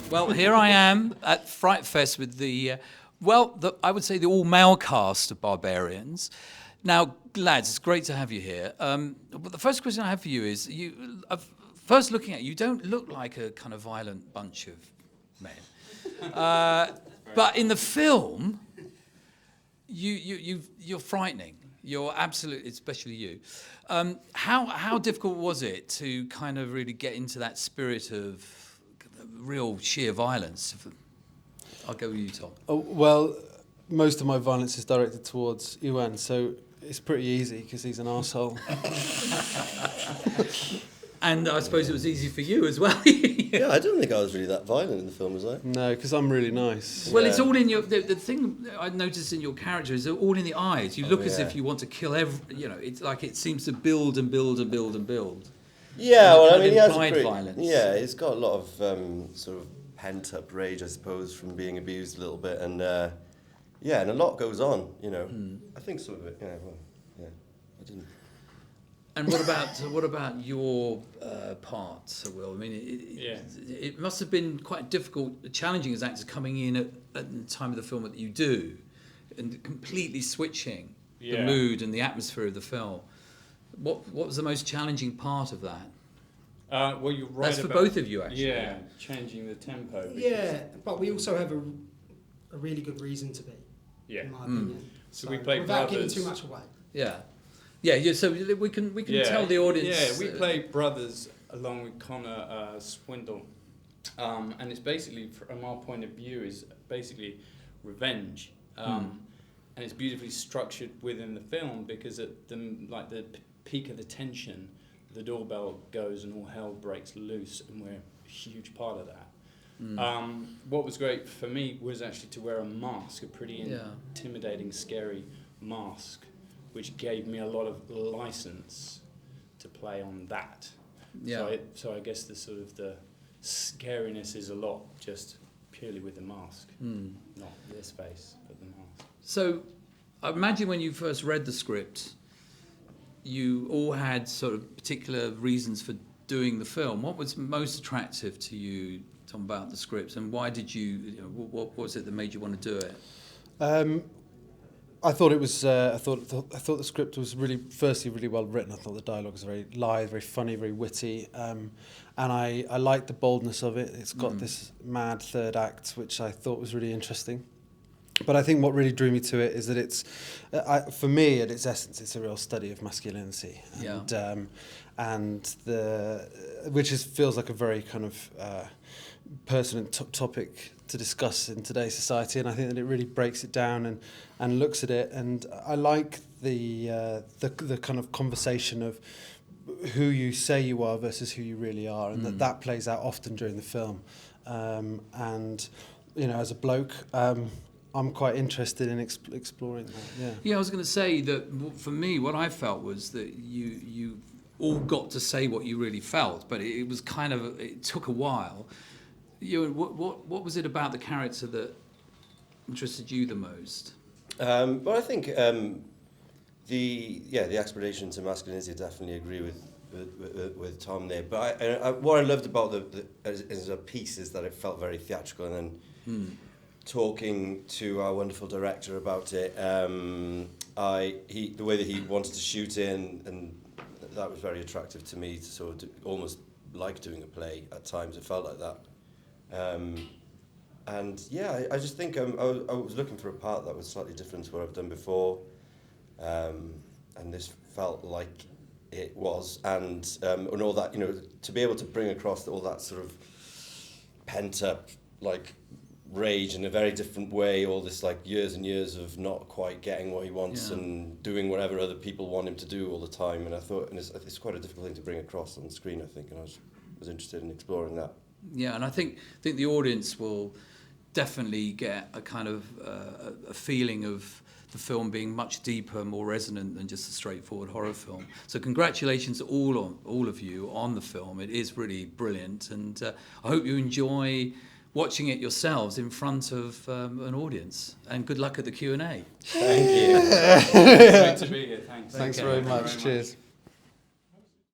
Well, here I am at FrightFest with I would say the all-male cast of Barbarians. Now, lads, it's great to have you here. But the first question I have for you is, first looking at you, don't look like a kind of violent bunch of men. But in the film, you're frightening. You're absolutely, especially you. How difficult was it to kind of really get into that spirit of real sheer violence? I'll go with you, Tom. Oh, well, most of my violence is directed towards Iwan, so it's pretty easy because he's an arsehole. And I suppose it was easy for you as well. Yeah, I don't think I was really that violent in the film, was I? No, because I'm really nice. Well, it's all in your... The thing I noticed in your character is they're all in the eyes. You look as if you want to kill it's like it seems to build and build and build and build. Yeah, well, I mean, he has violence. Yeah, he's got a lot of sort of pent-up rage, I suppose, from being abused a little bit. And, and a lot goes on, you know. I think some of it, I didn't... And what about your part, Will? I mean, it must have been quite difficult, challenging as actors coming in at the time of the film that you do, and completely switching the mood and the atmosphere of the film. What was the most challenging part of that? Well, you're right. That's for both of you, actually. Yeah, changing the tempo. Yeah, but we also have a really good reason to be. Yeah. In my opinion. So we play without brothers. giving too much away. Yeah. So we can tell the audience. Yeah, we play brothers along with Connor Swindle, and it's basically, from our point of view, is basically revenge, and it's beautifully structured within the film because at the peak of the tension, the doorbell goes and all hell breaks loose, and we're a huge part of that. What was great for me was actually to wear a mask, a pretty intimidating, scary mask, which gave me a lot of license to play on that. Yeah. So I guess the scariness is a lot just purely with the mask, not this face, but the mask. So I imagine when you first read the script, you all had sort of particular reasons for doing the film. What was most attractive to you, Tom, about the script, and why did what was it that made you want to do it? I thought it was. I thought the script was firstly really well written. I thought the dialogue was very live, very funny, very witty, and I liked the boldness of it. It's got this mad third act, which I thought was really interesting. But I think what really drew me to it is that it's, for me, at its essence, it's a real study of masculinity, which feels like a very kind of pertinent topic to discuss in today's society, and I think that it really breaks it down and looks at it. And I like the kind of conversation of who you say you are versus who you really are, and that plays out often during the film. And as a bloke, I'm quite interested in exploring that. Yeah, I was going to say that for me, what I felt was that you all got to say what you really felt, but it was it took a while. What was it about the character that interested you the most? Well, I think the explanation to masculinity, I definitely agree with Tom there. But what I loved about the piece is that it felt very theatrical, and then talking to our wonderful director about it, the way that he wanted to shoot in, and that was very attractive to me, to sort of almost like doing a play at times. It felt like that. I just think I was looking for a part that was slightly different to what I've done before, and this felt like it was, and all that, to be able to bring across all that sort of pent up rage in a very different way, all this years and years of not quite getting what he wants and doing whatever other people want him to do all the time. And I thought, it's quite a difficult thing to bring across on screen, I think, and I was interested in exploring that. Yeah, and I think the audience will definitely get a kind of a feeling of the film being much deeper, more resonant than just a straightforward horror film. So congratulations to all of you on the film. It is really brilliant, and I hope you enjoy watching it yourselves in front of an audience. And good luck at the Q&A. Thank you. Great to be here. Thanks. Thanks very much. Cheers.